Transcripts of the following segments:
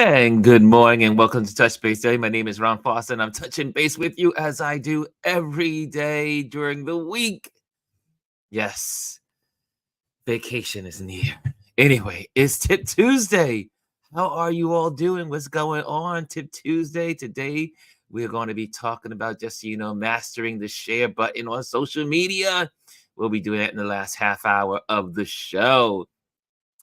And good morning and welcome to Touch Base Daily. My name is Ron Foster and I'm touching base with you as I do every day during the week. Yes, vacation is near. Anyway, it's Tip Tuesday. How are you all doing? What's going on? Tip Tuesday. Today, we're going to be talking about just so you know, mastering the share button on social media. We'll be doing that in the last half hour of the show.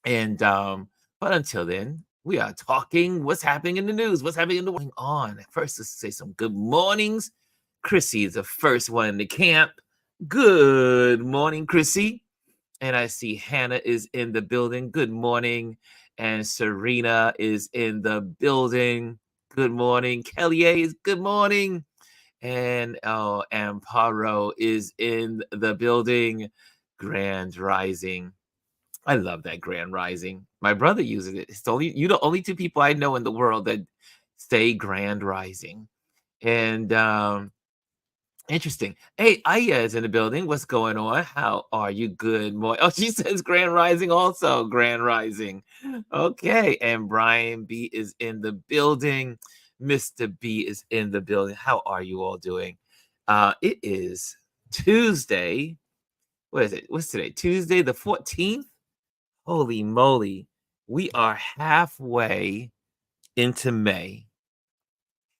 And but until then, we are talking what's happening in the news, what's happening in the going on. First, let's say some good mornings. Chrissy is the first one in the camp. Good morning, Chrissy. And I see Hannah is in the building. Good morning. And Serena is in the building. Good morning. Kelly A is good morning. And Amparo is in the building. Grand Rising. I love that Grand Rising. My brother uses it. It's the only two people I know in the world that say Grand Rising. And interesting. Hey, Aya is in the building. What's going on? How are you? Good morning. Oh, she says Grand Rising also. Grand Rising. Okay. And Brian B is in the building. Mr. B is in the building. How are you all doing? It is Tuesday. What is it? What's today? Tuesday the 14th. Holy moly. We are halfway into May.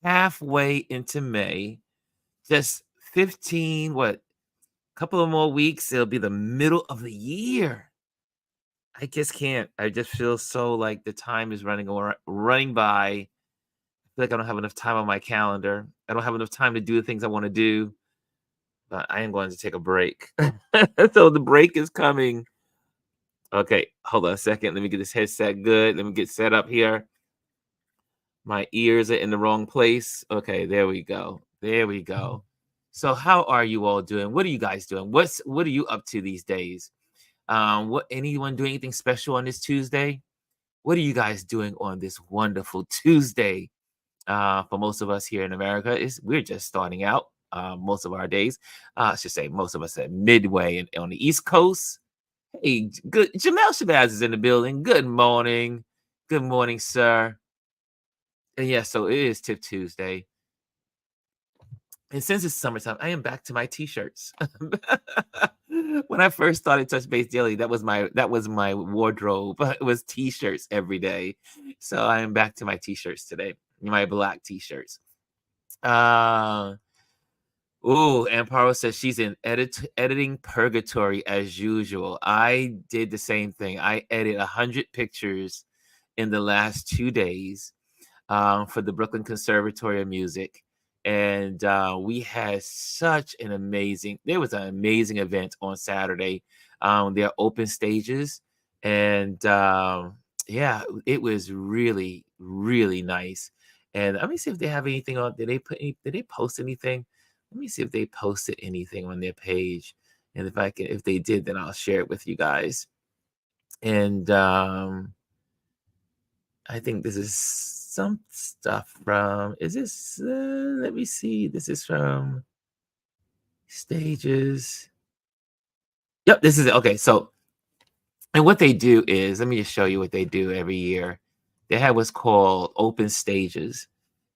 Halfway into May. Just 15, what? Couple of more weeks. It'll be the middle of the year. I just can't. I just feel so like the time is running by. I feel like I don't have enough time on my calendar. I don't have enough time to do the things I want to do. But I am going to take a break. So the break is coming. Okay, hold on a second. Let me get this headset good. Let me get set up here. My ears are in the wrong place. Okay, there we go. There we go. So how are you all doing? What are you guys doing? What are you up to these days? What anyone doing anything special on this Tuesday? What are you guys doing on this wonderful Tuesday? For most of us here in America, we're just starting out most of our days. I should say most of us at midway on the East Coast. Hey, good. Jamel Shabazz is in the building. Good morning. Good morning, sir. And yeah, so it is Tip Tuesday. And since it's summertime, I am back to my t-shirts. When I first started Touch Base Daily, that was my wardrobe. It was t-shirts every day. So I am back to my t-shirts today. My black t-shirts. Amparo says she's in editing purgatory as usual. I did the same thing. I edited 100 pictures in the last 2 days for the Brooklyn Conservatory of Music. And we had there was an amazing event on Saturday. Their open stages. And yeah, it was really, really nice. And let me see if they have anything on. Did they post anything? Let me see if they posted anything on their page. And if they did, then I'll share it with you guys. And I think this is some stuff from, let me see. This is from Stages. Yep, this is it. Okay, so, and what they do is, let me just show you what they do every year. They have what's called open stages.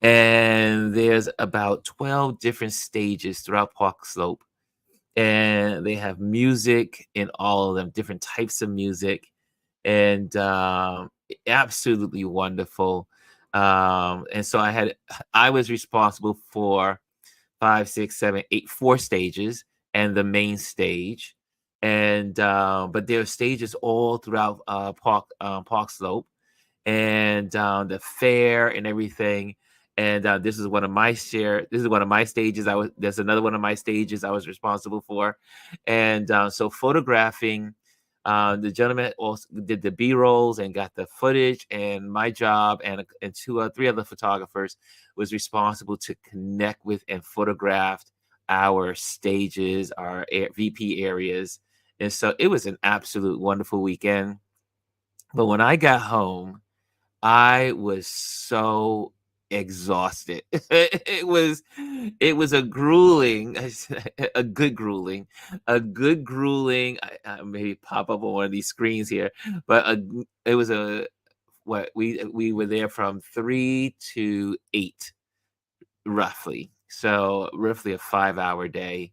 And there's about 12 different stages throughout Park Slope. And they have music in all of them, different types of music. And absolutely wonderful. And so I was responsible for 5, 6, 7, 8, 4 stages and the main stage. And but there are stages all throughout Park Slope and the fair and everything. And this is one of my stages. There's another one of my stages I was responsible for. And so photographing, the gentleman also did the B-rolls and got the footage, and my job and 2 or 3 other photographers was responsible to connect with and photograph our stages, our VP areas. And so it was an absolute wonderful weekend. But when I got home, I was so exhausted. It was a grueling, a good grueling, I maybe pop up on one of these screens here, but it was a we were there from 3 to 8 roughly. So roughly a 5 hour day.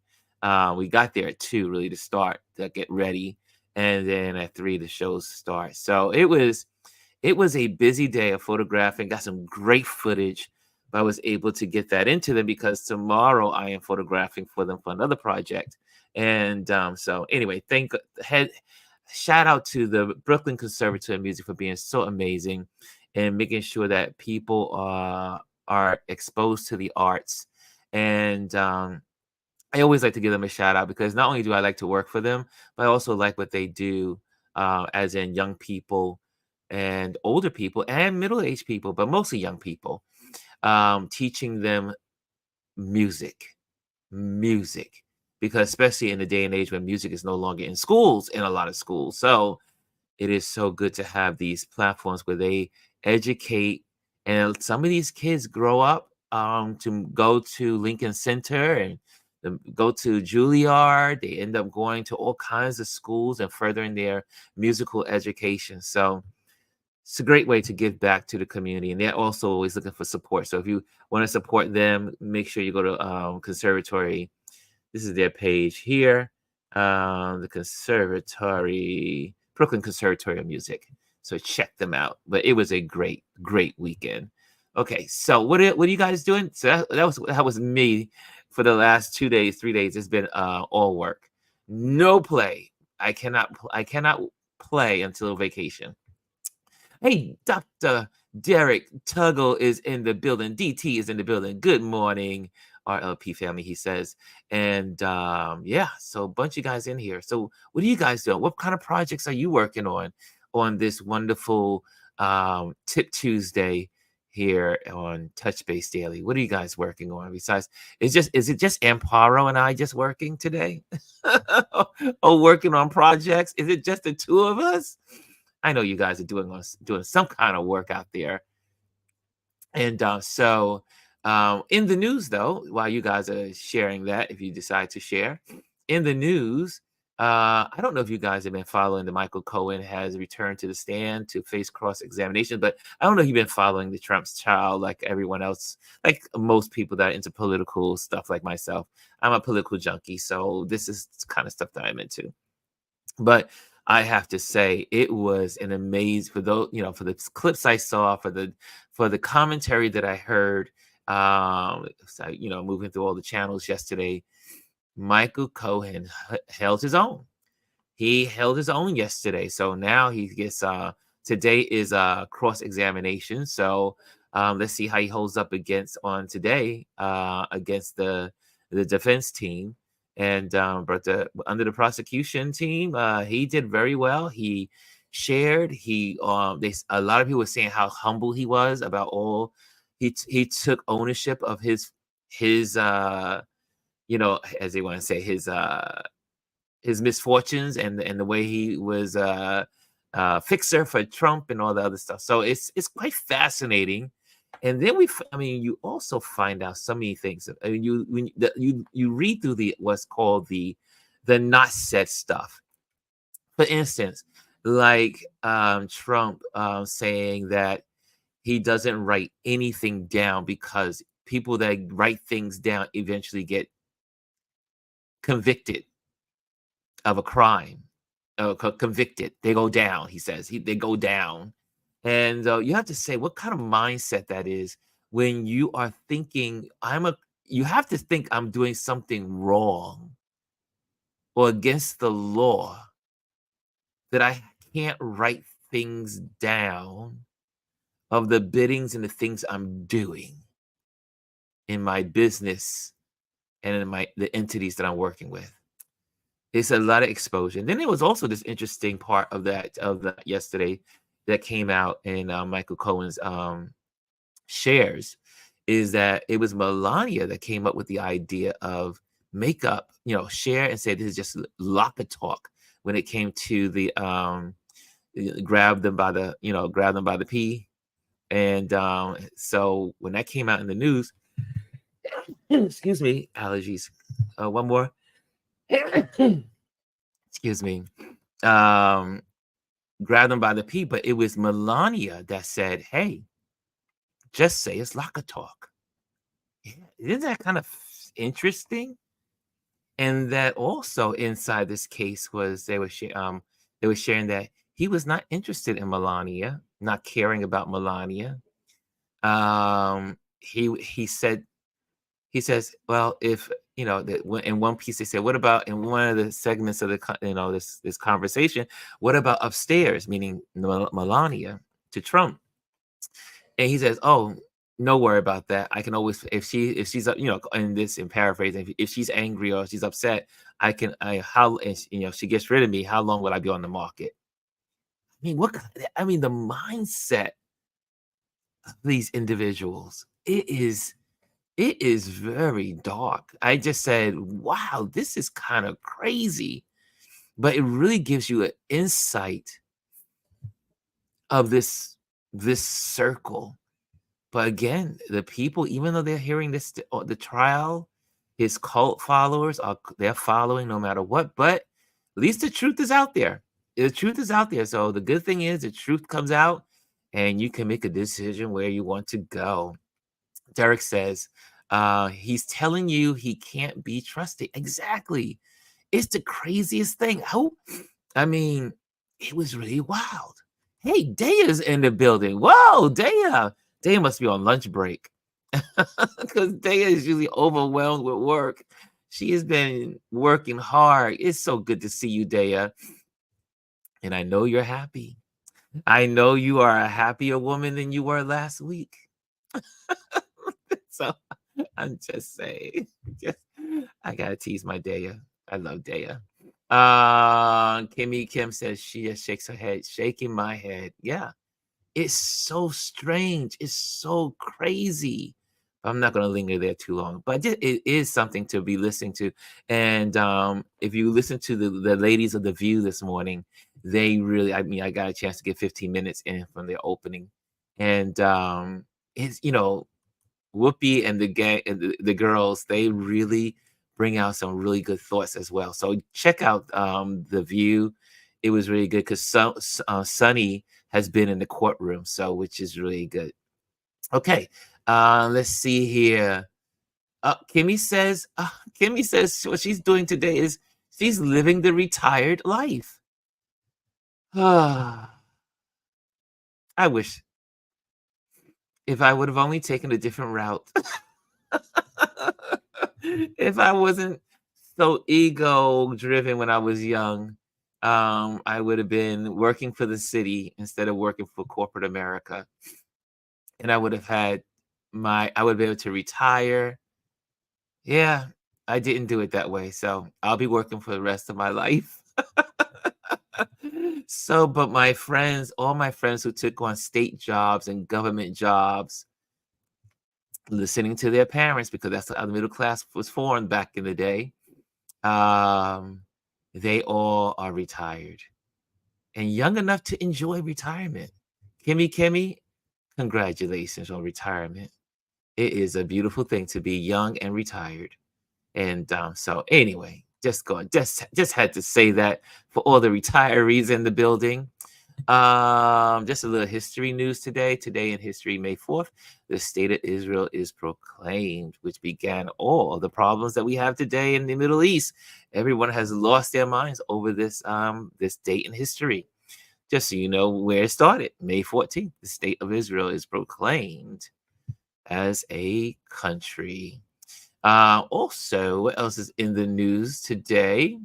We got there at 2 really to start to get ready, and then at 3 the shows start. So it was a busy day of photographing. Got some great footage, but I was able to get that into them because tomorrow I am photographing for them for another project. And so anyway, head shout out to the Brooklyn Conservatory of Music for being so amazing and making sure that people are exposed to the arts. And I always like to give them a shout out because not only do I like to work for them, but I also like what they do, as in young people and older people and middle-aged people, but mostly young people, teaching them music, music, because especially in the day and age when music is no longer in schools, in a lot of schools. So it is so good to have these platforms where they educate, and some of these kids grow up to go to Lincoln Center and go to Juilliard. They end up going to all kinds of schools and furthering their musical education. So it's a great way to give back to the community, and they're also always looking for support. So if you want to support them, make sure you go to Conservatory. This is their page here, the Conservatory, Brooklyn Conservatory of Music. So check them out. But it was a great, great weekend. Okay, so what are you guys doing? So that was me for the last 2 days, 3 days. It's been all work, no play. I cannot play until vacation. Hey, Dr. Derek Tuggle is in the building. DT is in the building. Good morning, RLP family, he says. And yeah, so a bunch of guys in here. So what are you guys doing? What kind of projects are you working on this wonderful Tip Tuesday here on Touch Base Daily? What are you guys working on? Besides, is it just Amparo and I just working today? Or working on projects? Is it just the two of us? I know you guys are doing some kind of work out there. And in the news, though, while you guys are sharing that, if you decide to share, in the news, I don't know if you guys have been following the Michael Cohen has returned to the stand to face cross examination, but I don't know if you've been following the Trump's child like everyone else, like most people that are into political stuff like myself. I'm a political junkie, so this is kind of stuff that I'm into. But I have to say, it was an amazing for those, for the clips I saw, for the commentary that I heard, so, moving through all the channels yesterday. Michael Cohen held his own. He held his own yesterday. So now he gets today is cross examination. So let's see how he holds up on today against the defense team. And but under the prosecution team, he did very well. He shared. A lot of people were saying how humble he was about all. He took ownership of his as they want to say, his misfortunes and the way he was fixer for Trump and all the other stuff. So it's quite fascinating. And then you also find out so many things. I mean, you read through what's called the not said stuff. For instance, like Trump saying that he doesn't write anything down because people that write things down eventually get convicted of a crime. Convicted, they go down. He says they go down. And you have to say what kind of mindset that is when you are thinking you have to think I'm doing something wrong or against the law, that I can't write things down of the biddings and the things I'm doing in my business and in the entities that I'm working with. It's a lot of exposure. And then there was also this interesting part of that yesterday that came out in Michael Cohen's shares, is that it was Melania that came up with the idea of makeup, share and say this is just locker talk when it came to the grab them by the pee. And so when that came out in the news, excuse me, allergies. One more. Excuse me. grabbed him by the pee, but it was Melania that said, "Hey, just say it's Laka talk." Yeah, isn't that kind of interesting? And that also inside this case was they were sharing that he was not interested in Melania, not caring about Melania. He said he says, well, if that in one piece they said, what about in one of the segments of the this conversation, what about upstairs, meaning Melania to Trump, and he says, oh, no worry about that. I can always if she's in this in paraphrasing, if she's angry or she's upset, I how and she gets rid of me. How long will I be on the market? I mean, I mean, the mindset of these individuals, it is very dark. I just said, wow, this is kind of crazy, but it really gives you an insight of this circle. But again, the people, even though they're hearing the trial, his cult followers they're following no matter what. But at least the truth is out there. The truth is out there. So the good thing is the truth comes out, and you can make a decision where you want to go. Derek says, he's telling you he can't be trusted. Exactly. It's the craziest thing. I mean, it was really wild. Hey, Daya's in the building. Whoa, Daya. Daya must be on lunch break because Daya is usually overwhelmed with work. She has been working hard. It's so good to see you, Daya. And I know you're happy. I know you are a happier woman than you were last week. So I'm just saying. Just, I gotta tease my Daya. I love Daya. Kimmy Kim says she just shakes her head, shaking my head. Yeah, it's so strange. It's so crazy. I'm not going to linger there too long, but it is something to be listening to. And if you listen to the ladies of The View this morning, they really, I mean, I got a chance to get 15 minutes in from their opening. And it's, Whoopi and the gang, and the girls, they really bring out some really good thoughts as well. So check out The View. It was really good because Sunny has been in the courtroom, so which is really good. Okay, let's see here. Kimmy says what she's doing today is she's living the retired life. I wish if I would have only taken a different route. If I wasn't so ego driven when I was young, I would have been working for the city instead of working for corporate America. And I would have had I would be able to retire. Yeah, I didn't do it that way. So I'll be working for the rest of my life. So, but my friends, all my friends who took on state jobs and government jobs, listening to their parents, because that's how the middle class was formed back in the day. Um, they all are retired and young enough to enjoy retirement. Kimmy, congratulations on retirement. It is a beautiful thing to be young and retired. And so anyway, just had to say that for all the retirees in the building. Just a little history news today. Today in history, May 4th, the state of Israel is proclaimed, which began all the problems that we have today in the Middle East. Everyone has lost their minds over this date in history. Just so you know where it started, May 14th, the state of Israel is proclaimed as a country. Also, what else is in the news today?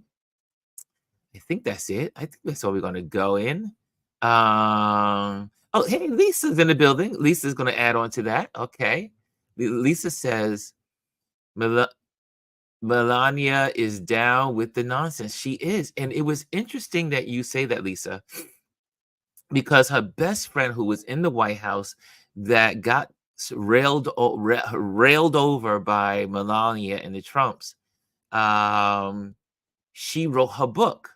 I think that's it. I think that's all we're gonna go in. Oh, hey, Lisa's in the building. Lisa's gonna add on to that. Okay. Lisa says Mel- Melania is down with the nonsense. She is. And it was interesting that you say that, Lisa, because her best friend who was in the White House that got railed over by Melania and the Trumps, she wrote her book,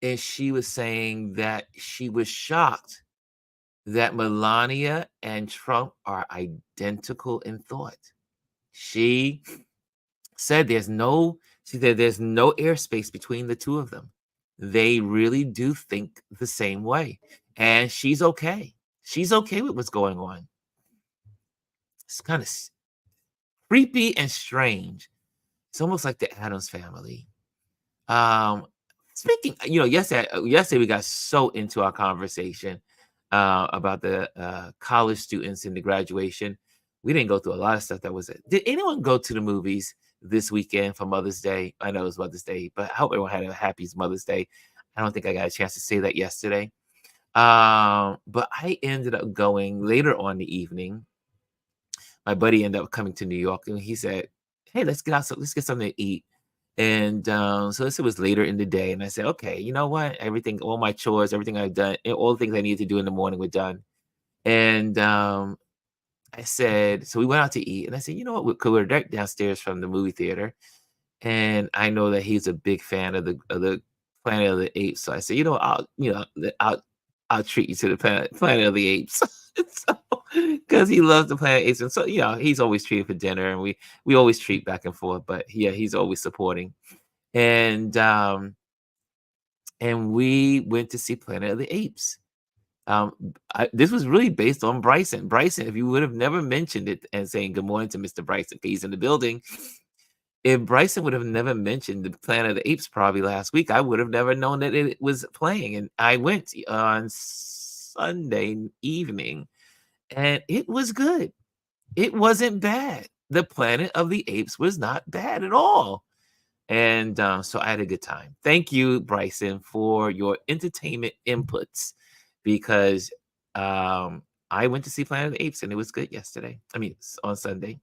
and she was saying that she was shocked that Melania and Trump are identical in thought. She said there's no airspace between the two of them. they really do think the same way. And she's okay. She's okay with what's going on. It's kind of creepy and strange. It's almost like the Adams family. Um, speaking, yesterday we got so into our conversation about the college students and the graduation. We didn't go through a lot of stuff that was it. Did anyone go to the movies this weekend for Mother's Day? I know it was Mother's Day, but I hope everyone had a happy Mother's Day. I don't think I got a chance to say that yesterday. But I ended up going later on the evening. My buddy ended up coming to New York and he said, "Hey, let's get something to eat." And so this was later in the day, and I said, "Okay, you know what? Everything, all my chores, everything I've done, all the things I needed to do in the morning were done." And I said, so we went out to eat, and I said, "You know what? Because we're right downstairs from the movie theater, and I know that he's a big fan of the Planet of the Apes. So I said, I'll treat you to the Planet of the Apes." So, because he loves the Planet of the Apes, and so he's always treated for dinner, and we always treat back and forth. But yeah, he's always supporting, and we went to see Planet of the Apes. This was really based on Bryson. Bryson, if you would have never mentioned it and saying good morning to Mr. Bryson, he's in the building. If Bryson would have never mentioned the Planet of the Apes probably last week, I would have never known that it was playing. And I went on Sunday evening, and it was good. It wasn't bad. The Planet of the Apes was not bad at all. And so I had a good time. Thank you, Bryson, for your entertainment inputs because I went to see Planet of the Apes and it was good yesterday. I mean, on Sunday.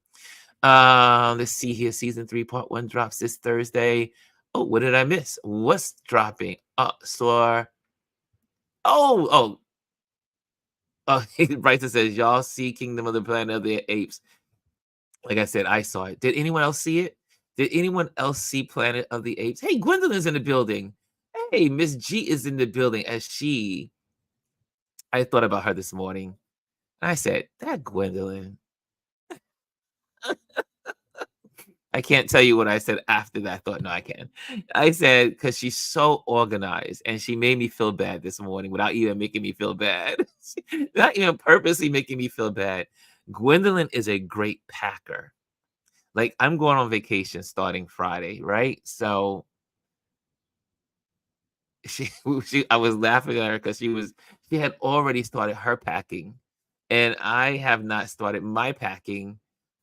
Let's see here. Season 3, part 1 drops this Thursday. Oh, what did I miss? What's dropping? Oh, Bryson says, y'all see Kingdom of the Planet of the Apes. Like I said, I saw it. Did anyone else see it? Did anyone else see Planet of the Apes? Hey, Gwendolyn's in the building. Hey, Miss G is in the building I thought about her this morning. And I said, that Gwendolyn. I can't tell you what I said after that thought. No, I can. I said, because she's so organized and she made me feel bad this morning without even making me feel bad. Not even purposely making me feel bad. Gwendolyn is a great packer. Like, I'm going on vacation starting Friday, right? So she, I was laughing at her because she had already started her packing, and I have not started my packing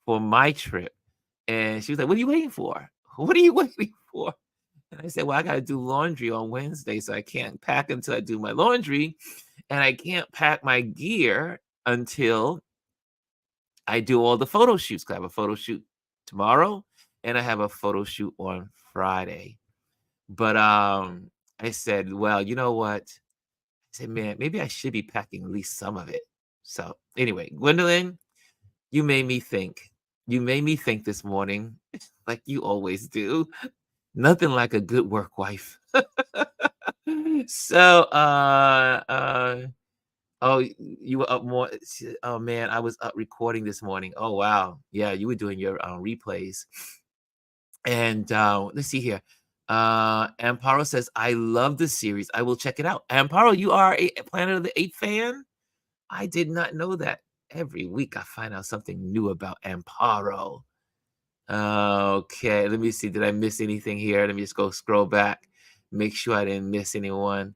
for my trip. And she was like, "What are you waiting for? What are you waiting for?" And I said, "Well, I got to do laundry on Wednesday, so I can't pack until I do my laundry, and I can't pack my gear until I do all the photo shoots. 'Cause I have a photo shoot tomorrow, and I have a photo shoot on Friday." But I said, "Well, you know what?" I said, "Man, maybe I should be packing at least some of it." So anyway, Gwendolyn, you made me think. You made me think this morning, like you always do. Nothing like a good work wife. So, oh, you were up more. Oh man, I was up recording this morning. Oh wow, yeah, you were doing your replays. And let's see here. Amparo says, "I love the series. I will check it out." Amparo, you are a Planet of the Apes fan? I did not know that. Every week I find out something new about Amparo. Okay, let me see. Did I miss anything here? Let me just go scroll back. Make sure I didn't miss anyone.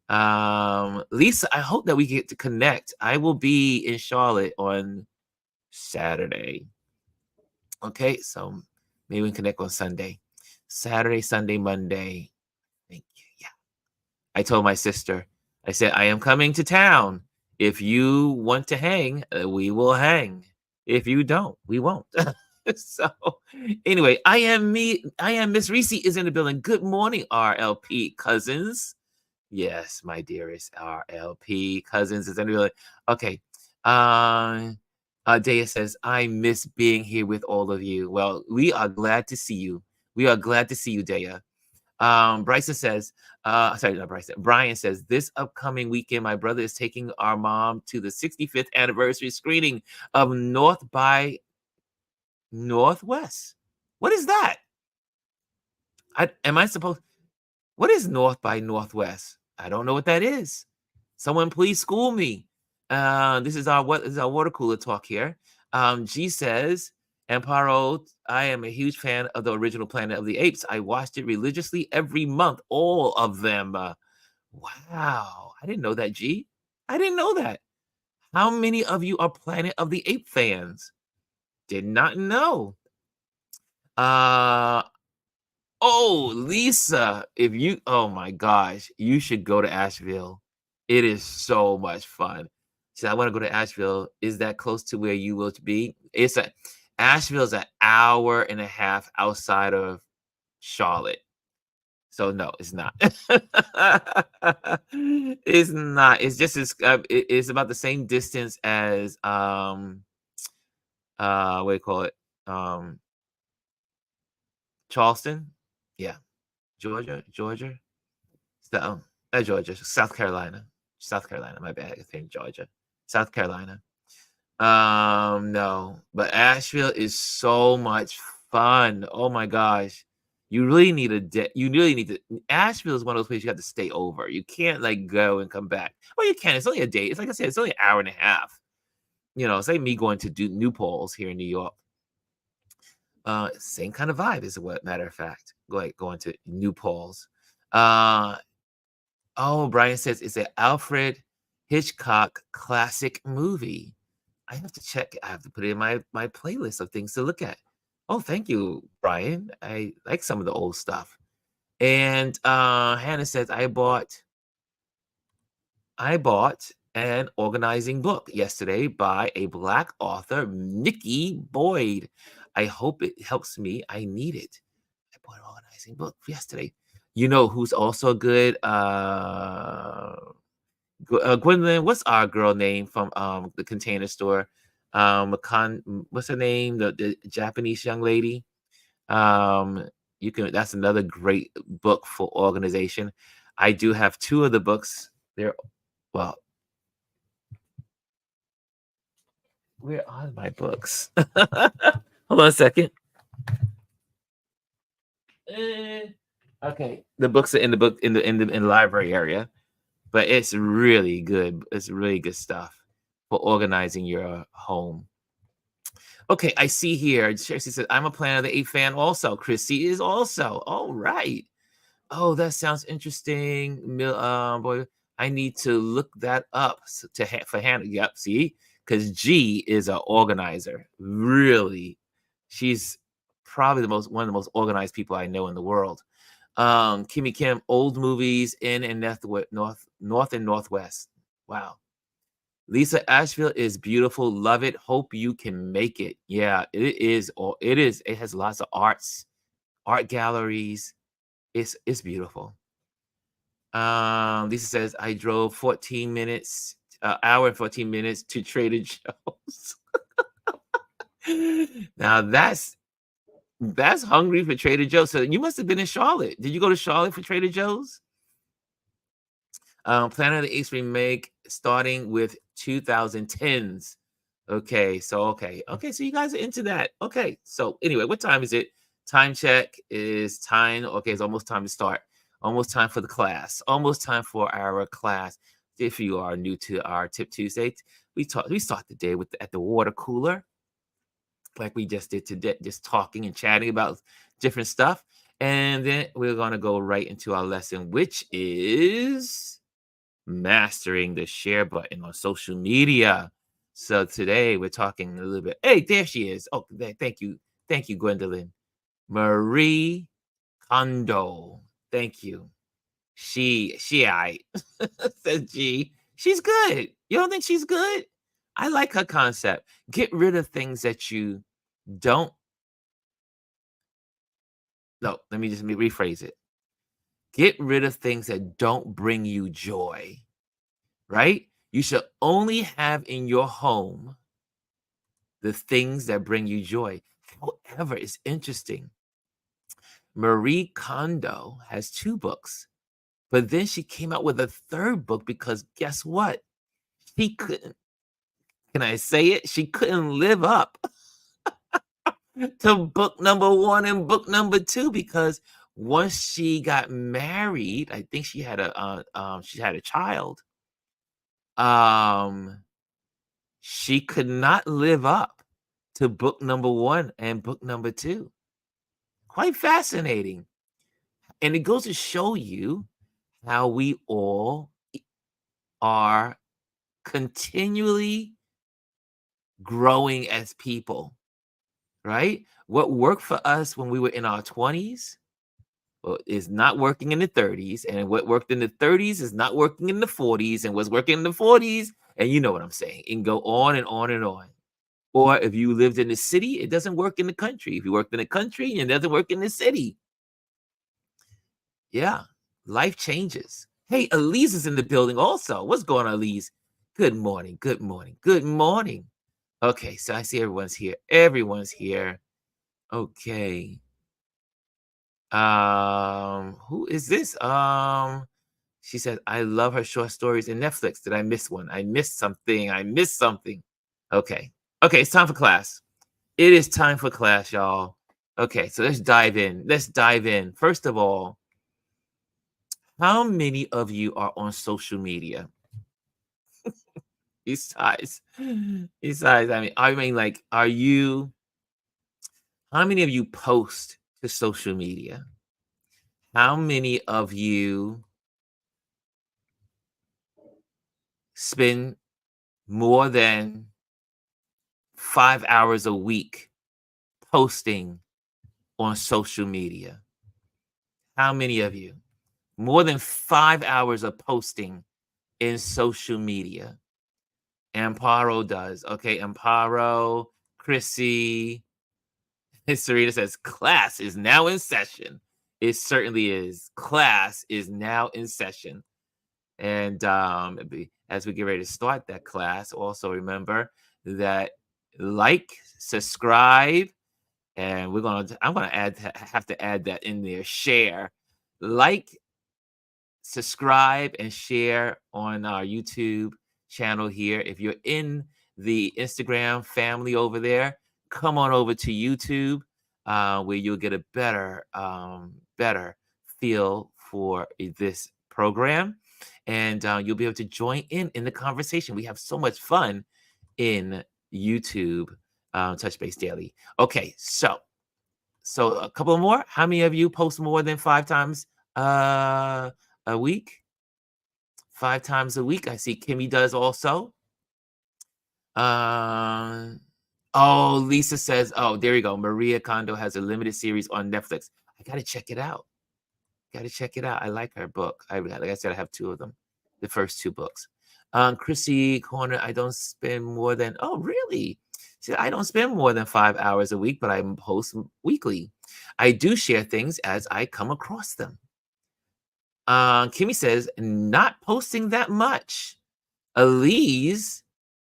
Lisa, I hope that we get to connect. I will be in Charlotte on Saturday. Okay, so maybe we can connect on Sunday. Saturday, Sunday, Monday. Thank you. Yeah. I told my sister, I said, I am coming to town. If you want to hang, we will hang. If you don't, we won't. So anyway, I am Miss Reese is in the building. Good morning, RLP cousins. Yes, my dearest RLP cousins is in the building. Okay. Daya says, I miss being here with all of you. Well, we are glad to see you. We are glad to see you, Daya. Bryson says, sorry, not Bryson. Brian says, this upcoming weekend, my brother is taking our mom to the 65th anniversary screening of North by Northwest. What is that? Am I supposed? What is North by Northwest? I don't know what that is. Someone please school me. This is our water cooler talk here. G says, Amparo, I am a huge fan of the original Planet of the Apes. I watched it religiously every month, all of them. Wow, I didn't know that, G. I didn't know that. How many of you are Planet of the Ape fans? Did not know. Oh, Lisa, oh my gosh, you should go to Asheville. It is so much fun. She said, I want to go to Asheville. Is that close to where you will be? Asheville's an hour and a half outside of Charlotte. So no, it's not. It's not. It's just it's about the same distance as what do you call it? Charleston. Yeah. Georgia. So, Georgia, South Carolina. My bad. I think Georgia. South Carolina. No, but Asheville is so much fun. Oh my gosh. You really need Asheville is one of those places you have to stay over. You can't like go and come back. Well, you can. It's only a day. It's like I said, it's only an hour and a half. It's like me going to do New Paltz here in New York. Same kind of vibe, as a matter of fact. Going to New Paltz. Oh, Brian says it's an Alfred Hitchcock classic movie. I have to check. I have to put it in my playlist of things to look at. Oh, thank you, Brian. I like some of the old stuff. And Hannah says, I bought an organizing book yesterday by a Black author, Nikki Boyd. I hope it helps me. I need it. I bought an organizing book yesterday. You know who's also good? Gwendolyn, what's our girl name from the Container Store? What's her name? The Japanese young lady. That's another great book for organization. I do have 2 of the books. Where are my books? Hold on a second. Okay, the books are in the library area, but it's really good. It's really good stuff for organizing your home. Okay, I see here. Tracy said, I'm a Planet of the Apes fan also. Chrissy is also. All right. Oh, that sounds interesting. Boy, I need to look that up for Hannah. Yep, see? Because G is an organizer. Really. She's probably one of the most organized people I know in the world. Kimmy Kim, old movies in and north and northwest. Wow. Lisa, Asheville is beautiful. Love it. Hope you can make it. Yeah, it is. It has lots of art galleries. It's beautiful. Lisa says, I drove 14 minutes, hour and 14 minutes to Trader Joe's. Now that's hungry for Trader Joe's. So you must have been in Charlotte. Did you go to Charlotte for Trader Joe's? Planet of the Apes remake starting with 2010s. Okay, so you guys are into that. Okay, so anyway, what time is it? Time check is time. Okay, it's almost time to start. Almost time for the class. Almost time for our class. If you are new to our Tip Tuesday, we start the day at the water cooler, like we just did today, just talking and chatting about different stuff. And then we're going to go right into our lesson, which is mastering the share button on social media. So today we're talking a little bit. Hey, there she is. Oh, thank you, Gwendolyn. Marie Kondo. Thank you. I said G. She's good. You don't think she's good? I like her concept. Get rid of things that you don't. No, let me rephrase it. Get rid of things that don't bring you joy, right? You should only have in your home the things that bring you joy. However, it's interesting. Marie Kondo has 2 books, but then she came out with a 3rd book because guess what? She couldn't, can I say it? She couldn't live up to book number 1 and book number 2 because Once she got married, I think she had a child. Um, she could not live up to book number 1 and book number 2. Quite fascinating. And it goes to show you how we all are continually growing as people, right? What worked for us when we were in our 20s, well, is not working in the 30s, and what worked in the 30s is not working in the 40s, and what's working in the 40s, and you know what I'm saying, and go on and on and on. Or if you lived in the city, it doesn't work in the country. If you worked in the country, it doesn't work in the city. Yeah, life changes. Hey, Elise is in the building also. What's going on, Elise? Good morning. Good morning. Good morning. Okay, so I see everyone's here. Everyone's here. Okay. Who is this? She said, I love her short stories in Netflix. Did I miss one? I missed something. I missed something. Okay. Okay, it's time for class. It is time for class, y'all. Okay, so let's dive in. Let's dive in. First of all, how many of you are on social media? Besides, besides, I mean, like, how many of you post to social media? How many of you spend more than 5 hours a week posting on social media? How many of you? More than 5 hours of posting in social media. Amparo does. Okay, Amparo, Chrissy, Serena says, class is now in session. It certainly is. Class is now in session. And as we get ready to start that class, also remember that like, subscribe, and I'm gonna have to add that in there. Share, like, subscribe, and share on our YouTube channel here. If you're in the Instagram family over there, come on over to YouTube, where you'll get a better feel for this program, and you'll be able to join in the conversation. We have so much fun in YouTube, Touch Base Daily. Okay, so a couple more. How many of you post more than 5 times uh, a week? 5 times a week. I see Kimmy does also. Um, oh, Lisa says, oh, there you go. Maria Kondo has a limited series on Netflix. I gotta check it out. Gotta check it out. I like her book. Like I said, I have 2 of them, the first 2 books. Chrissy Corner, I don't spend more than, oh, really? She said, I don't spend more than 5 hours a week, but I post weekly. I do share things as I come across them. Kimmy says, not posting that much. Elise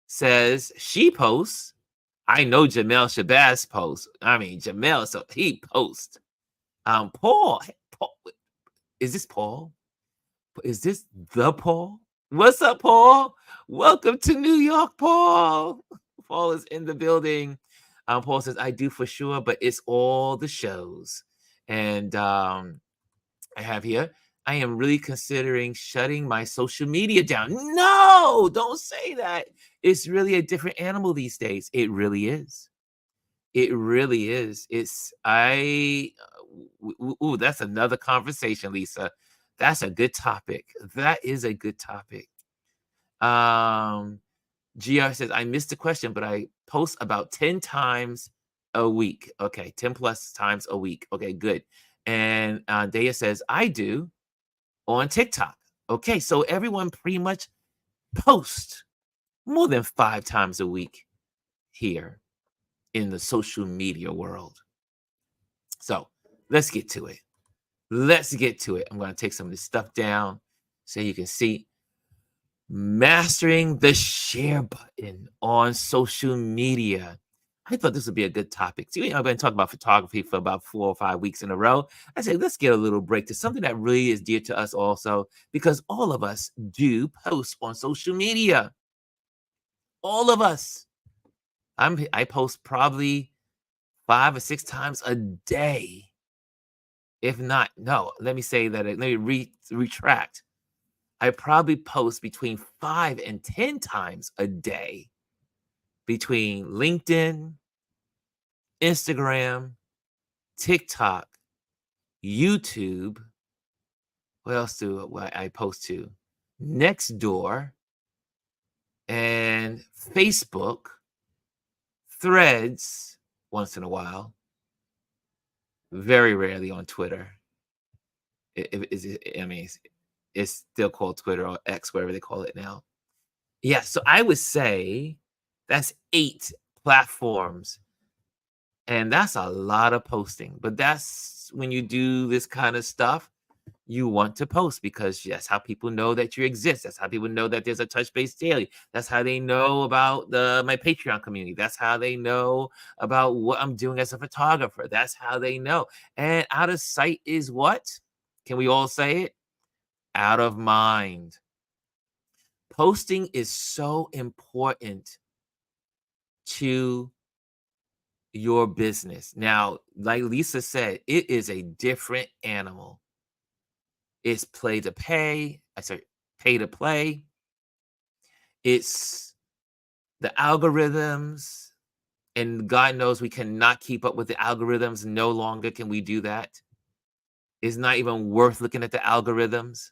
says she posts. I know Jamel Shabazz posts. I mean, Jamel, so he posts. Paul, hey, Paul, is this Paul? Is this the Paul? What's up, Paul? Welcome to New York, Paul. Paul is in the building. Paul says, I do for sure, but it's all the shows. And I have here, I am really considering shutting my social media down. No, don't say that. It's really a different animal these days. It really is. It really is. Ooh, that's another conversation, Lisa. That's a good topic. That is a good topic. GR says, I missed the question, but I post about 10 times a week. Okay, 10 plus times a week. Okay, good. And Daya says, I do on TikTok. Okay, so everyone pretty much posts more than 5 times a week here in the social media world. So let's get to it. Let's get to it. I'm going to take some of this stuff down so you can see. Mastering the share button on social media. I thought this would be a good topic. See, I've been talking about photography for about 4 or 5 weeks in a row. I said, let's get a little break to something that really is dear to us also, because all of us do post on social media. All of us. I post probably 5 or 6 times a day. If not, no, let me say that, let me retract. I probably post between 5 and 10 times a day between LinkedIn, Instagram, TikTok, YouTube. What else do I post to? Nextdoor and Facebook, Threads once in a while, very rarely on Twitter. I mean, it's still called Twitter or X, whatever they call it now. Yeah, so I would say that's 8 platforms, and that's a lot of posting. But that's when you do this kind of stuff, you want to post because that's how people know that you exist. That's how people know that there's a Touch Base Daily. That's how they know about my Patreon community. That's how they know about what I'm doing as a photographer. That's how they know. And out of sight is what? Can we all say it? Out of mind. Posting is so important to your business. Now, like Lisa said, it is a different animal. It's play to pay. I said pay to play. It's the algorithms, and God knows we cannot keep up with the algorithms. No longer can we do that. It's not even worth looking at the algorithms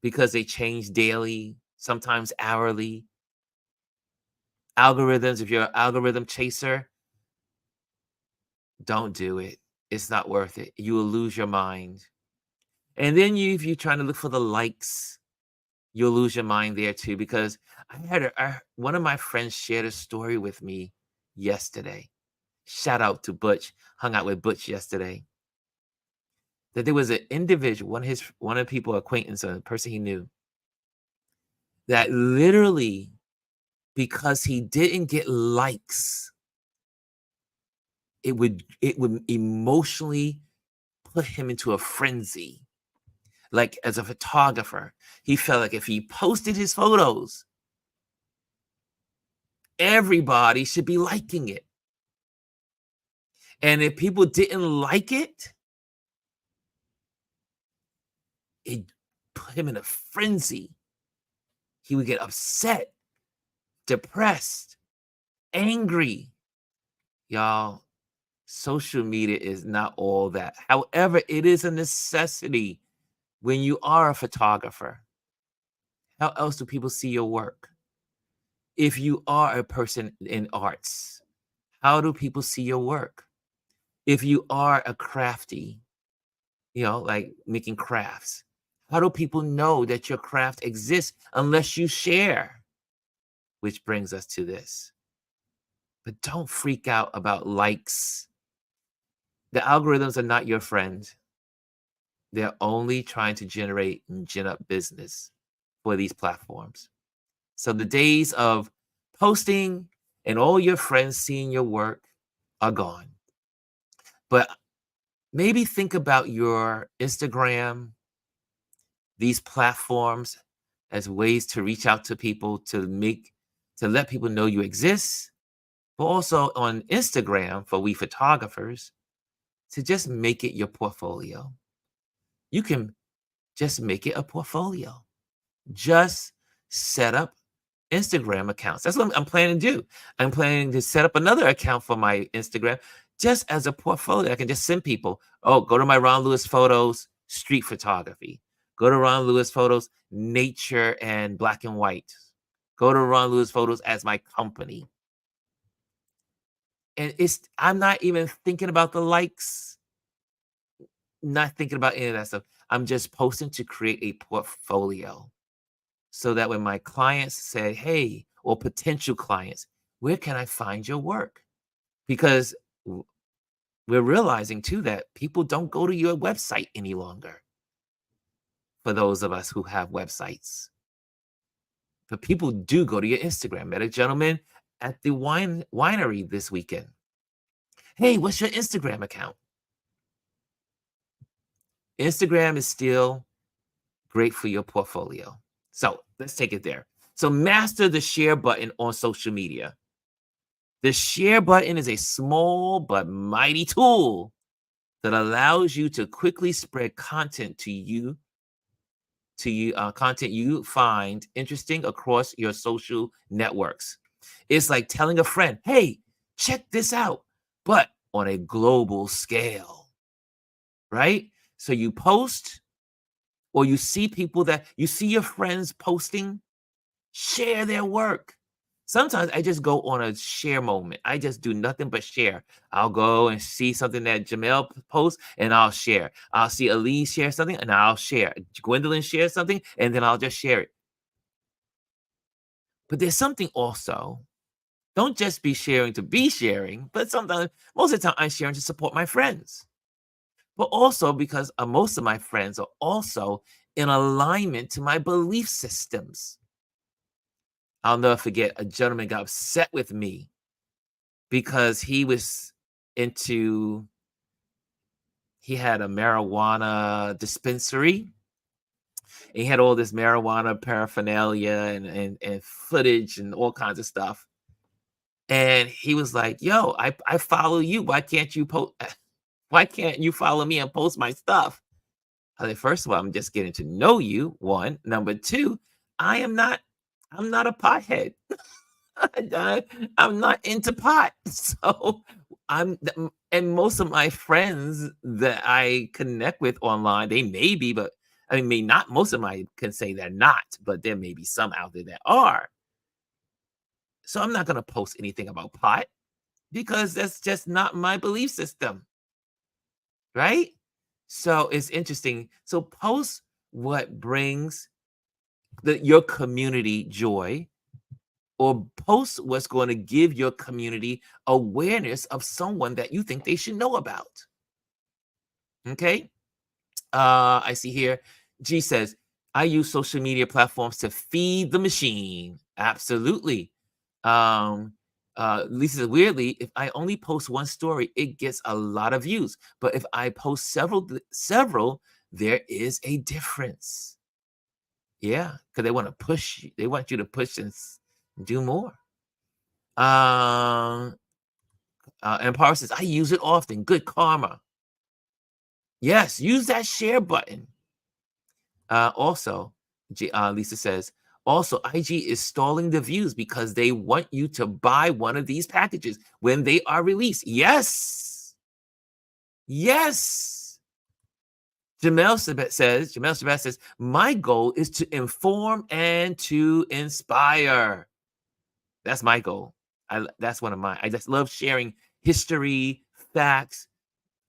because they change daily, sometimes hourly. Algorithms, if you're an algorithm chaser, don't do it. It's not worth it. You will lose your mind. And then if you're trying to look for the likes, you'll lose your mind there too. Because I had one of my friends shared a story with me yesterday. Shout out to Butch. Hung out with Butch yesterday. That there was an individual, one of the people, acquaintance, a person he knew, that literally, because he didn't get likes, it would emotionally put him into a frenzy. Like, as a photographer, he felt like if he posted his photos, everybody should be liking it. And if people didn't like it, it put him in a frenzy. He would get upset, depressed, angry. Y'all, social media is not all that. However, it is a necessity when you are a photographer. How else do people see your work? If you are a person in arts, how do people see your work? If you are a crafty, like making crafts, how do people know that your craft exists unless you share? Which brings us to this. But don't freak out about likes. The algorithms are not your friend. They're only trying to generate and gin up business for these platforms. So the days of posting and all your friends seeing your work are gone. But maybe think about your Instagram, these platforms, as ways to reach out to people, to let people know you exist, but also on Instagram for we photographers, to just make it your portfolio. You can just make it a portfolio. Just set up Instagram accounts. That's what I'm planning to do. I'm planning to set up another account for my Instagram just as a portfolio. I can just send people, go to my Ron Lewis Photos, street photography. Go to Ron Lewis Photos, nature and black and white. Go to Ron Lewis Photos as my company. And I'm not even thinking about the likes, not thinking about any of that stuff. I'm just posting to create a portfolio so that when my clients say, hey, or potential clients, where can I find your work? Because we're realizing too that people don't go to your website any longer. For those of us who have websites, but people do go to your Instagram. Met a gentleman at the winery this weekend. Hey, what's your Instagram account? Instagram is still great for your portfolio. So let's take it there. So master the share button on social media. The share button is a small but mighty tool that allows you to quickly spread content you find interesting across your social networks. It's like telling a friend, hey, check this out, but on a global scale, right? So you post, or you see people that you see your friends posting, share their work. Sometimes I just go on a share moment. I just do nothing but share. I'll go and see something that Jamel posts and I'll share. I'll see Elise share something and I'll share. Gwendolyn shares something and then I'll just share it. But there's something also. Don't just be sharing to be sharing, but sometimes, most of the time, I'm sharing to support my friends. But also because most of my friends are also in alignment to my belief systems. I'll never forget a gentleman got upset with me because he had a marijuana dispensary. He had all this marijuana paraphernalia and footage and all kinds of stuff. And he was like, yo, I follow you. Why can't you post? Why can't you follow me and post my stuff? I mean, first of all, I'm just getting to know you. One. Number two, I'm not a pothead. I'm not into pot. So and most of my friends that I connect with online, they may be, but I mean, may not. Most of my can say they're not, but there may be some out there that are. So I'm not going to post anything about pot because that's just not my belief system. Right? So it's interesting. So post what brings your community joy, or post what's going to give your community awareness of someone that you think they should know about. Okay. I see here. G says, I use social media platforms to feed the machine. Absolutely. Lisa says, weirdly, if I only post one story, it gets a lot of views. But if I post several, there is a difference. Yeah, because they want to push you. They want you to push and do more. And Power says, I use it often. Good karma. Yes, use that share button. Also, Lisa says, also, IG is stalling the views because they want you to buy one of these packages when they are released. Yes. Yes. Jamel Shabbat says, my goal is to inform and to inspire. That's my goal. That's one of mine. I just love sharing history, facts,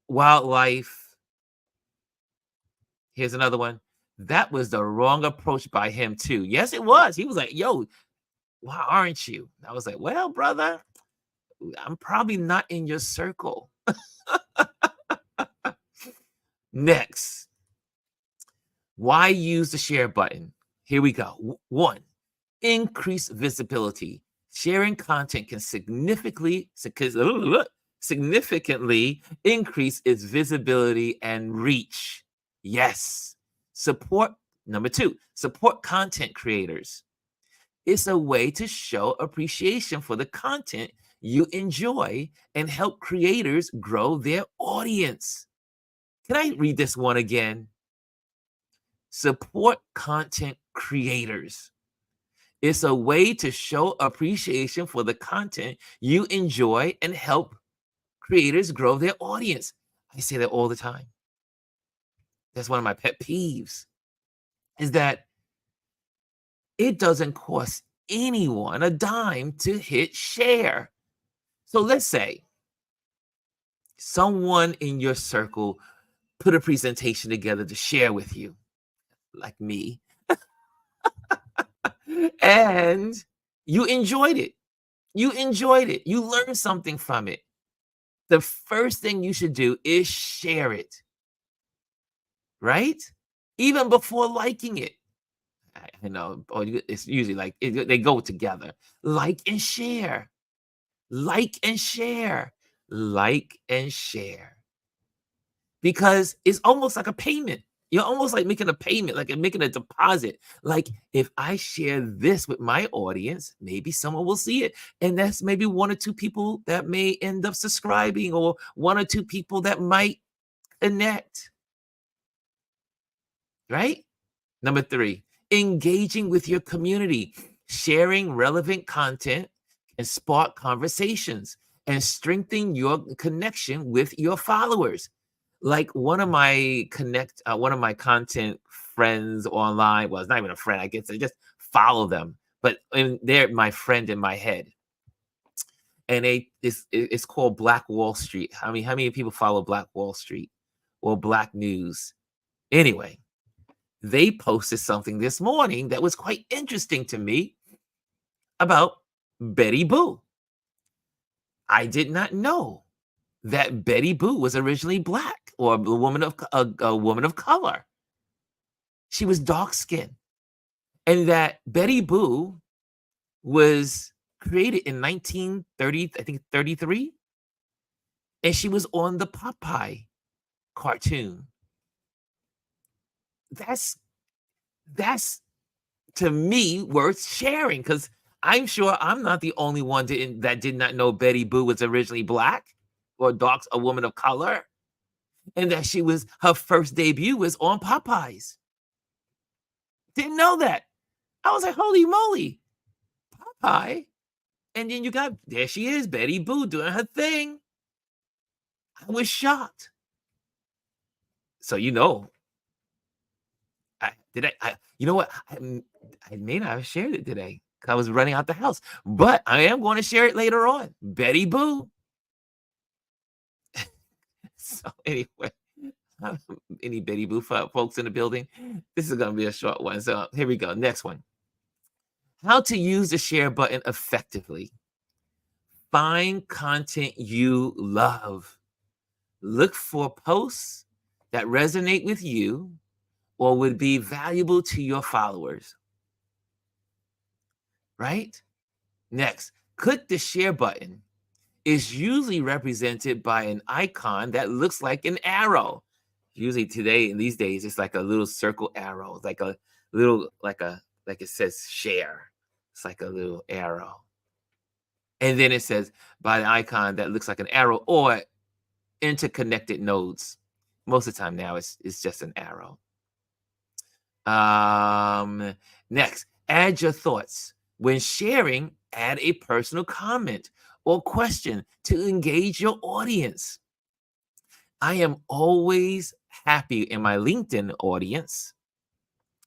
wildlife. Here's another one. That was the wrong approach by him too. Yes, it was. He was like, yo, why aren't you? I was like, well, brother, I'm probably not in your circle. Next, why use the share button? Here we go. One, increase visibility. Sharing content can significantly increase its visibility and reach. Yes. Number two, support content creators. It's a way to show appreciation for the content you enjoy and help creators grow their audience. Can I read this one again? Support content creators. It's a way to show appreciation for the content you enjoy and help creators grow their audience. I say that all the time. That's one of my pet peeves, is that it doesn't cost anyone a dime to hit share. So let's say someone in your circle put a presentation together to share with you, like me, and you enjoyed it. You enjoyed it. You learned something from it. The first thing you should do is share it, right? Even before liking it. I know, it's usually like they go together. Like and share. Like and share. Like and share. Because it's almost like a payment. You're almost like making a payment, like making a deposit. Like, if I share this with my audience, maybe someone will see it. And that's maybe one or two people that may end up subscribing, or one or two people that might connect, right? Number three, engaging with your community, sharing relevant content and spark conversations and strengthen your connection with your followers. Like one of my content friends online, well, it's not even a friend, I guess I just follow them, but they're my friend in my head. And it's called Black Wall Street. How many people follow Black Wall Street or Black News? Anyway, they posted something this morning that was quite interesting to me about Betty Boo. I did not know that Betty Boo was originally black or a woman of color. She was dark skinned, and that Betty Boo was created in 1930, I think 33, and she was on the Popeye cartoon. That's that's to me worth sharing because I'm sure I'm not the only one that did not know Betty Boo was originally black or dark, a woman of color, and that her first debut was on Popeyes. Didn't know that. I was like, holy moly, Popeye. And then there she is, Betty Boo doing her thing. I was shocked. So, you know what? I may not have shared it today. I was running out the house, but I am going to share it later on. Betty Boo. So anyway, any Betty Boo folks in the building? This is going to be a short one. So here we go. Next one. How to use the share button effectively. Find content you love. Look for posts that resonate with you or would be valuable to your followers. Right? Next, click the share button. It's usually represented by an icon that looks like an arrow. Usually today, in these days, it's like a little circle arrow, like a little, like it says share. It's like a little arrow. And then it says by the icon that looks like an arrow or interconnected nodes. Most of the time now, it's just an arrow. Next, add your thoughts. When sharing, add a personal comment or question to engage your audience. I am always happy in my LinkedIn audience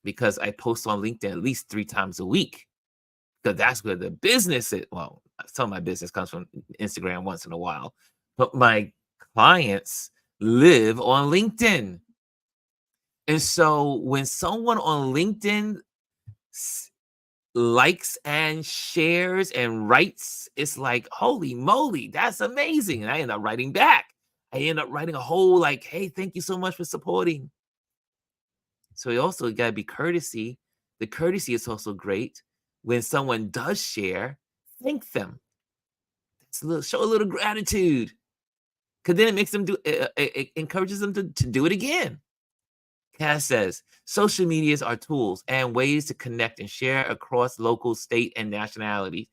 because I post on LinkedIn at least 3 times a week. Because that's where the business is. Well, some of my business comes from Instagram once in a while, but my clients live on LinkedIn. And so when someone on LinkedIn likes and shares and writes, it's like, holy moly, that's amazing. And I end up writing back. I end up writing a whole like, hey, thank you so much for supporting. So you also got to be courtesy. The courtesy is also great. When someone does share, thank them. Show a little gratitude. Because then it makes them it encourages them to do it again. Cass says, social medias are tools and ways to connect and share across local, state, and nationalities.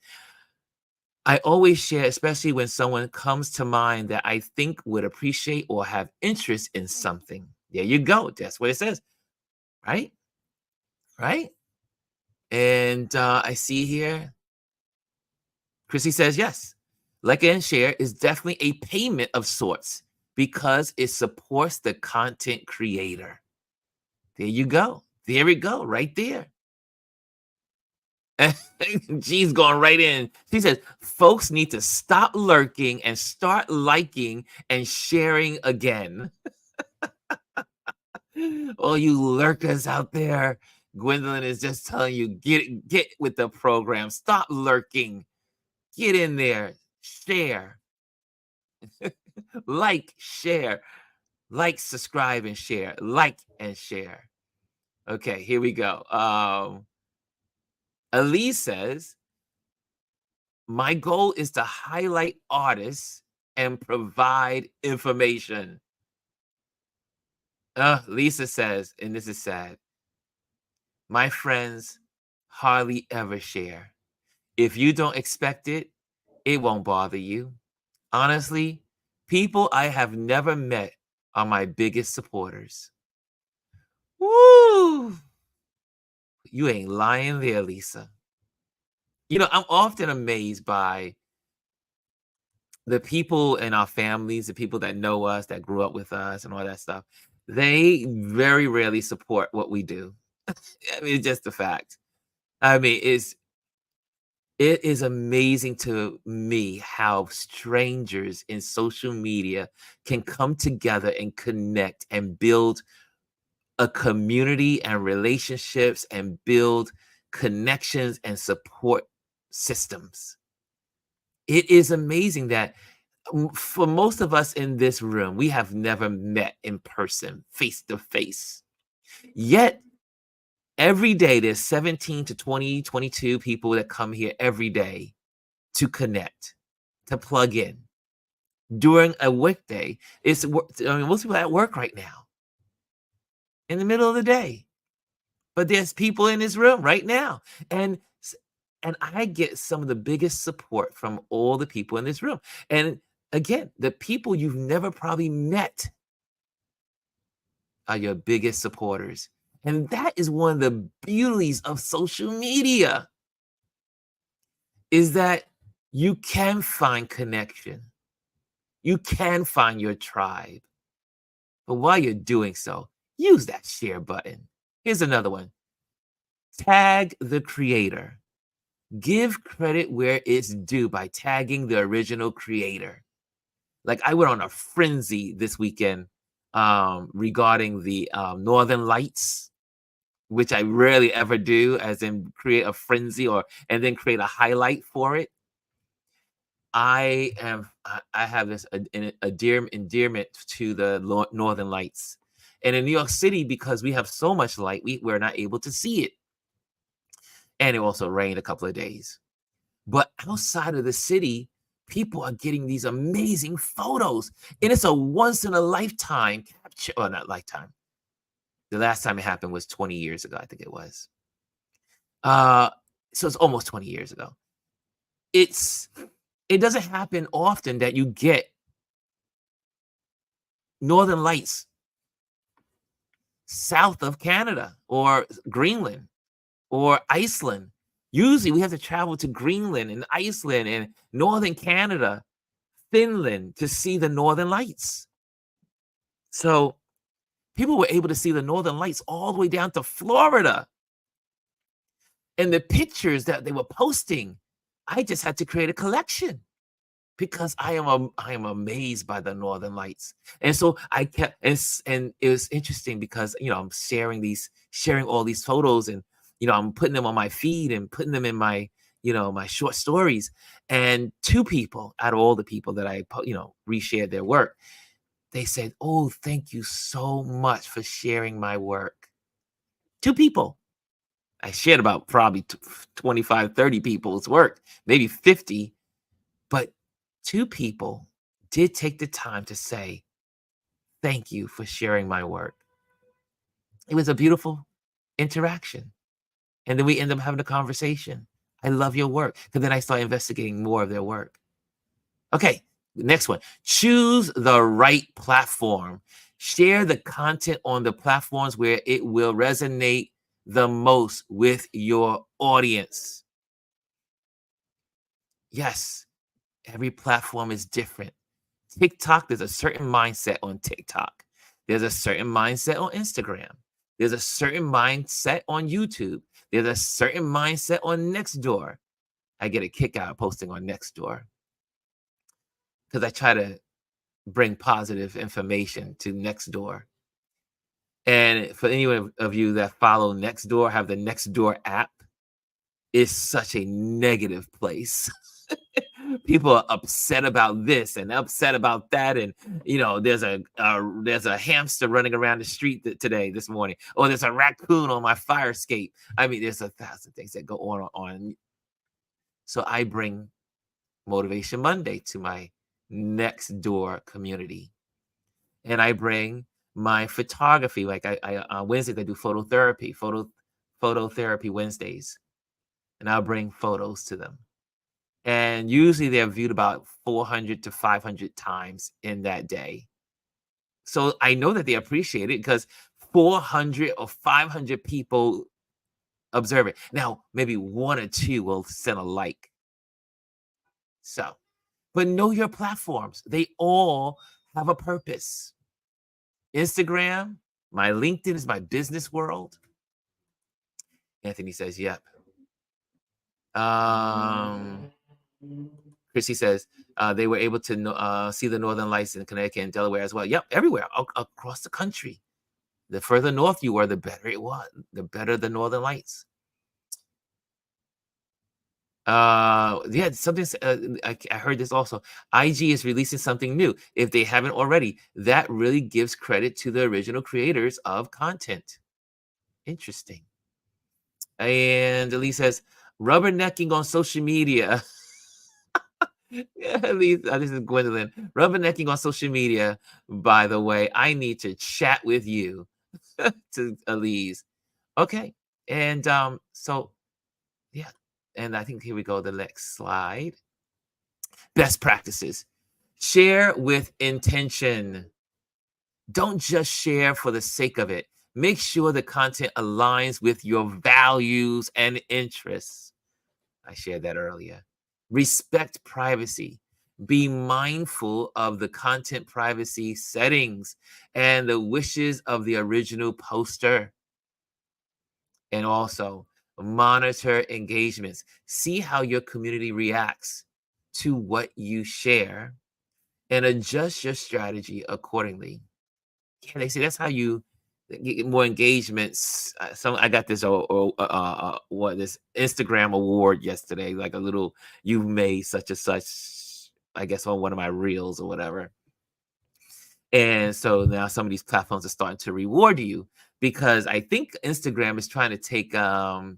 I always share, especially when someone comes to mind that I think would appreciate or have interest in something. There you go. That's what it says. Right? Right? And I see here, Chrissy says, yes, like and share is definitely a payment of sorts because it supports the content creator. There you go. There we go, right there. She's going right in. She says, folks need to stop lurking and start liking and sharing again. All you lurkers out there, Gwendolyn is just telling you, get with the program. Stop lurking. Get in there. Share. Like, share. Like, subscribe, and share. Like and share. Okay, here we go. Elise says, my goal is to highlight artists and provide information. Lisa says, and this is sad, my friends hardly ever share. If you don't expect it, it won't bother you. Honestly, people I have never met are my biggest supporters. Woo! You ain't lying there, Lisa. I'm often amazed by the people in our families, the people that know us, that grew up with us, and all that stuff. They very rarely support what we do. I mean, it's just a fact. I mean, it is amazing to me how strangers in social media can come together and connect and build a community and relationships and build connections and support systems. It is amazing that for most of us in this room, we have never met in person, face to face. Yet every day there's 17 to 20, 22 people that come here every day to connect, to plug in. During a workday, most people are at work right now in the middle of the day. But there's people in this room right now. And I get some of the biggest support from all the people in this room. And again, the people you've never probably met are your biggest supporters. And that is one of the beauties of social media, is that you can find connection. You can find your tribe. But while you're doing so, use that share button. Here's another one. Tag the creator. Give credit where it's due by tagging the original creator. Like, I went on a frenzy this weekend regarding the Northern Lights, which I rarely ever do, as in create a frenzy and then create a highlight for it. I have this endearment to the Northern Lights. And in New York City, because we have so much light, we're not able to see it. And it also rained a couple of days. But outside of the city, people are getting these amazing photos. And it's a once in a lifetime capture, or not lifetime. The last time it happened was 20 years ago, I think it was. So it's almost 20 years ago. It doesn't happen often that you get Northern Lights south of Canada or Greenland or Iceland. Usually we have to travel to Greenland and Iceland and Northern Canada, Finland to see the Northern Lights. So people were able to see the Northern Lights all the way down to Florida. And the pictures that they were posting, I just had to create a collection because I am amazed by the Northern Lights. And so I kept, and it was interesting because, I'm sharing all these photos, and, I'm putting them on my feed and putting them in my, my short stories. And two people out of all the people that I, reshared their work, they said, "Oh, thank you so much for sharing my work." Two people. I shared about probably 25, 30 people's work, maybe 50, but two people did take the time to say, "Thank you for sharing my work." It was a beautiful interaction. And then we end up having a conversation. "I love your work." Because then I started investigating more of their work. Okay, next one. Choose the right platform. Share the content on the platforms where it will resonate the most with your audience. Yes, every platform is different. TikTok, there's a certain mindset on TikTok. There's a certain mindset on Instagram. There's a certain mindset on YouTube. There's a certain mindset on Nextdoor. I get a kick out of posting on Nextdoor because I try to bring positive information to Nextdoor. And for any of you that follow Nextdoor, have the Nextdoor app, it's such a negative place. People are upset about this and upset about that, and there's a hamster running around the street this morning, or there's a raccoon on my fire escape. I mean, there's 1,000 things that go on. So I bring Motivation Monday to my Nextdoor community, and I bring my photography. Like I on Wednesdays I do phototherapy Wednesdays, and I'll bring photos to them. And usually they're viewed about 400 to 500 times in that day. So I know that they appreciate it because 400 or 500 people observe it. Now, maybe one or two will send a like. So, but know your platforms. They all have a purpose. Instagram, my LinkedIn is my business world. Anthony says, yep. Chrissy says they were able to see the northern lights in Connecticut and Delaware as well. Yep, everywhere across the country. The further north you were, the better it was. The better the northern lights. Yeah, something. I heard this also. IG is releasing something new. If they haven't already, that really gives credit to the original creators of content. Interesting. And Elise says, rubbernecking on social media. Yeah, Elise, this is Gwendolyn. Rubbernecking on social media, by the way. I need to chat with you. To Elise. Okay. And so yeah. And I think here we go. The next slide. Best practices. Share with intention. Don't just share for the sake of it. Make sure the content aligns with your values and interests. I shared that earlier. Respect privacy. Be mindful of the content privacy settings and the wishes of the original poster. And also monitor engagements. See how your community reacts to what you share and adjust your strategy accordingly. Yeah, they say that's how you get more engagements. I got this this Instagram award yesterday, like a little you've made such and such, I guess on one of my reels or whatever. And so now some of these platforms are starting to reward you because I think Instagram is trying to take a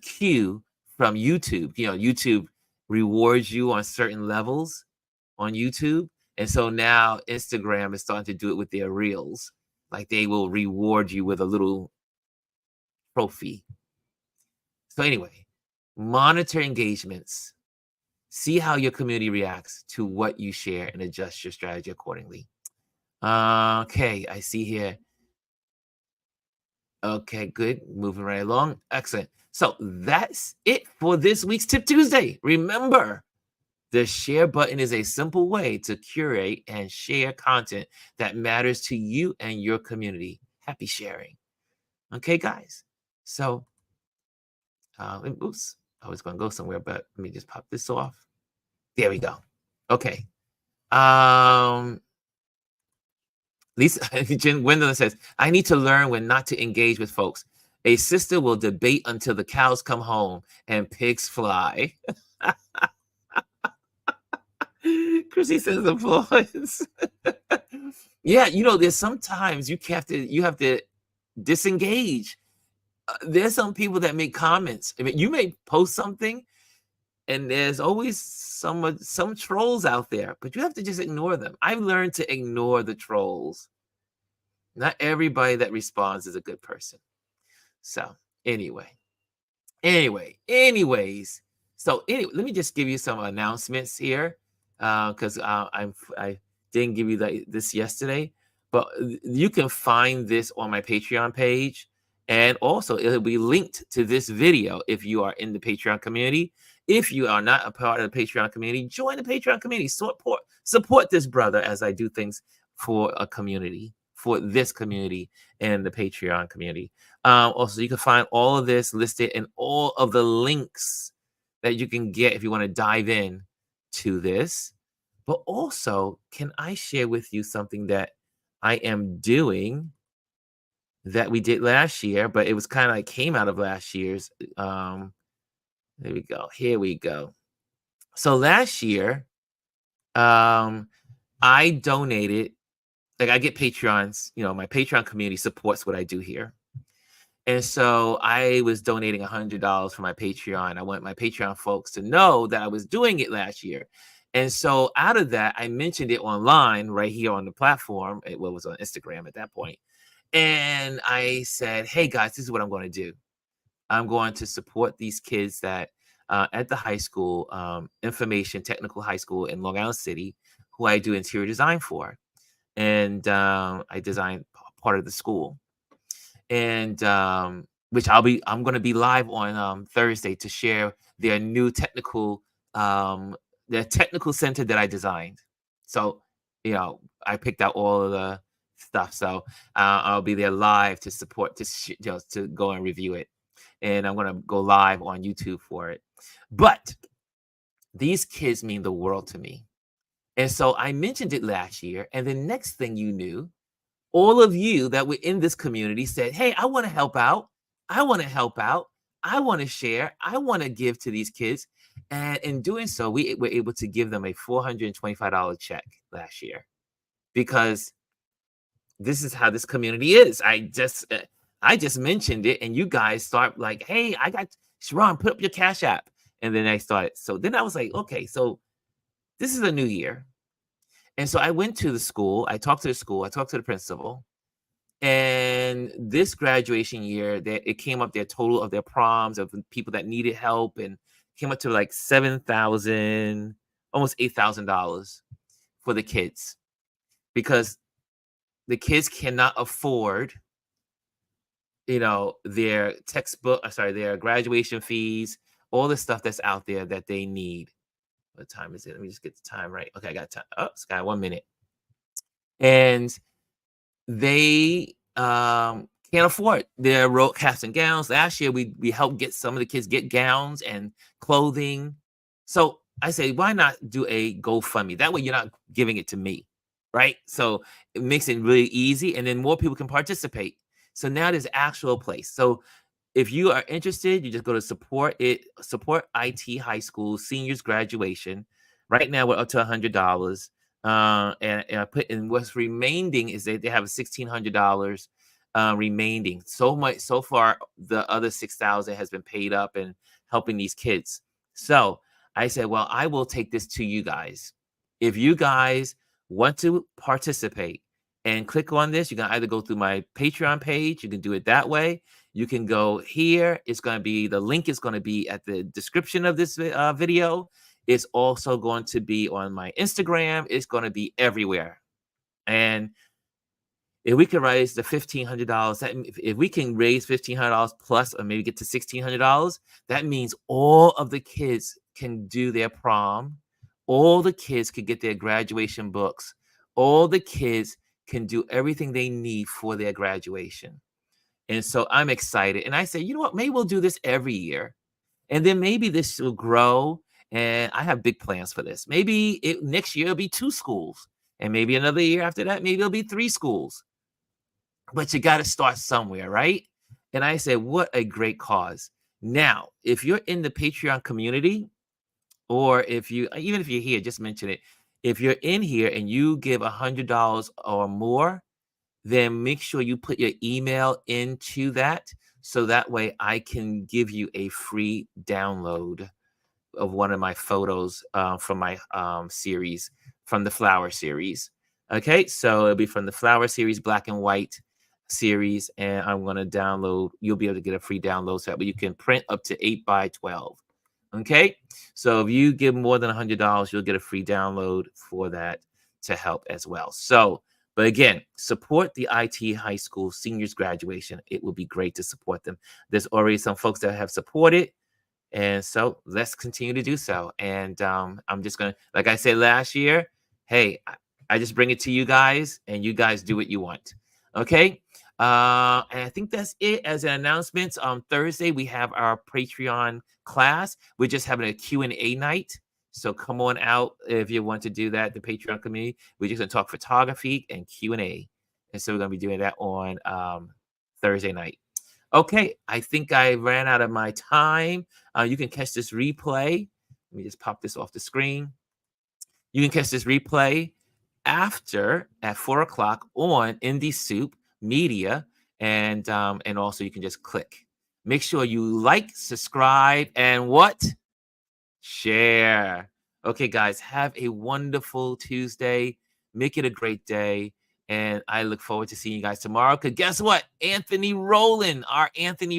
cue from YouTube. You know, YouTube rewards you on certain levels on YouTube. And so now Instagram is starting to do it with their reels. Like they will reward you with a little trophy. So anyway, monitor engagements. See how your community reacts to what you share and adjust your strategy accordingly. Okay, I see here. Okay, good. Moving right along. Excellent. So that's it for this week's Tip Tuesday. Remember, the share button is a simple way to curate and share content that matters to you and your community. Happy sharing. Okay, guys. So, oops, I was going to go somewhere, but let me just pop this off. There we go. Okay. Lisa Gwendolyn says, I need to learn when not to engage with folks. A sister will debate until the cows come home and pigs fly. Chrissy says applause. Yeah, you know, there's sometimes you have to disengage. There's some people that make comments. I mean, you may post something, and there's always some trolls out there, but you have to just ignore them. I've learned to ignore the trolls. Not everybody that responds is a good person. So anyways. So anyway, let me just give you some announcements here, because I didn't give you this yesterday, but you can find this on my Patreon page, and also it'll be linked to this video if you are in the Patreon community. If you are not a part of the Patreon community, join the Patreon community. Support this brother as I do things for a community, for this community and the Patreon community. Also, you can find all of this listed in all of the links that you can get if you want to dive in to this. But also, can I share with you something that I am doing that we did last year, but it was kind of like came out of last year's. There we go. Here we go. So last year, I donated, like I get Patreons, you know, my Patreon community supports what I do here. And so I was donating $100 for my Patreon. I want my Patreon folks to know that I was doing it last year. And so out of that, I mentioned it online right here on the platform. It was on Instagram at that point. And I said, hey guys, this is what I'm going to do. I'm going to support these kids that at the high school, Information Technical High School in Long Island City. who I do interior design for, and I design part of the school, and which I'm going to be live on Thursday to share their new um, technical center that I designed. So, I picked out all of the stuff. So I'll be there live to support, to go and review it, and I'm going to go live on YouTube for it. But these kids mean the world to me. And so I mentioned it last year, and the next thing you knew, all of you that were in this community said, "Hey, I want to help out. I want to help out. I want to share. I want to give to these kids." And in doing so, we were able to give them a $425 check last year, because this is how this community is. I just mentioned it, and you guys start like, "Hey, I got Sharon, put up your Cash App." And then I started. So then I was like, okay, so this is a new year. And so I went to the school, I talked to the school, I talked to the principal, and this graduation year, it came up their total of their proms of the people that needed help, and came up to like 7,000, almost $8,000 for the kids, because the kids cannot afford, their their graduation fees, all the stuff that's out there that they need. What time is it? Let me just get the time right. Okay, I got time. Oh, it's got 1 minute. And they can't afford their caps and gowns. Last year, we helped get some of the kids get gowns and clothing. So I say, why not do a GoFundMe? That way, you're not giving it to me, right? So it makes it really easy, and then more people can participate. So now there's actual place. So if you are interested, you just go to support IT High School seniors graduation. Right now, we're up to $100. And I put in what's remaining is that they have $1,600 remaining. So much so far, the other 6,000 has been paid up and helping these kids. So I said, well, I will take this to you guys. If you guys want to participate and click on this, you can either go through my Patreon page. You can do it that way. You can go here. The link is going to be at the description of this video. It's also going to be on my Instagram. It's going to be everywhere. And if we can raise the $1,500, if we can raise $1,500 plus, or maybe get to $1,600, that means all of the kids can do their prom. All the kids can get their graduation books. All the kids can do everything they need for their graduation. And so I'm excited. And I say, you know what? Maybe we'll do this every year. And then maybe this will grow. And I have big plans for this. Maybe next year it'll be 2 schools. And maybe another year after that, maybe it'll be 3 schools. But you got to start somewhere, right? And I said, what a great cause. Now, if you're in the Patreon community, or even if you're here, just mention it. If you're in here and you give $100 or more, then make sure you put your email into that, so that way I can give you a free download of one of my photos from my series, from the flower series. Okay, so it'll be from the flower series, black and white series, and I'm going to download. You'll be able to get a free download, so that way you can print up to 8 by 12. Okay, so if you give more than $100, you'll get a free download for that to help as well. So, but again, support the IT High School seniors graduation. It will be great to support them. There's already some folks that have supported, and so let's continue to do so. And I'm just going to, like I said last year, hey, I just bring it to you guys, and you guys do what you want. Okay. And I think that's it as an announcement. On Thursday, we have our Patreon class. We're just having a Q&A night. So come on out if you want to do that, the Patreon community. We're just going to talk photography and Q&A. And so we're going to be doing that on Thursday night. Okay, I think I ran out of my time. You can catch this replay. Let me just pop this off the screen. You can catch this replay after at 4 o'clock on Indie Soup Media. And also you can just click. Make sure you like, subscribe, and what? Share. Okay, guys, have a wonderful Tuesday. Make it a great day. And I look forward to seeing you guys tomorrow. Because guess what? Our Anthony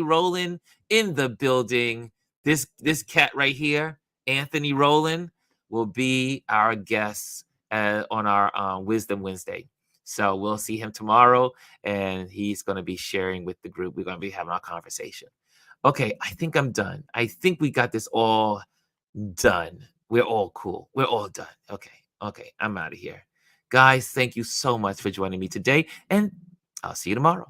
Rowland in the building. This cat right here, Anthony Rowland, will be our guest on our Wisdom Wednesday. So we'll see him tomorrow, and he's going to be sharing with the group. We're going to be having our conversation. Okay, I think I'm done. I think we got this all done. We're all cool. We're all done. Okay, I'm out of here. Guys, thank you so much for joining me today, and I'll see you tomorrow.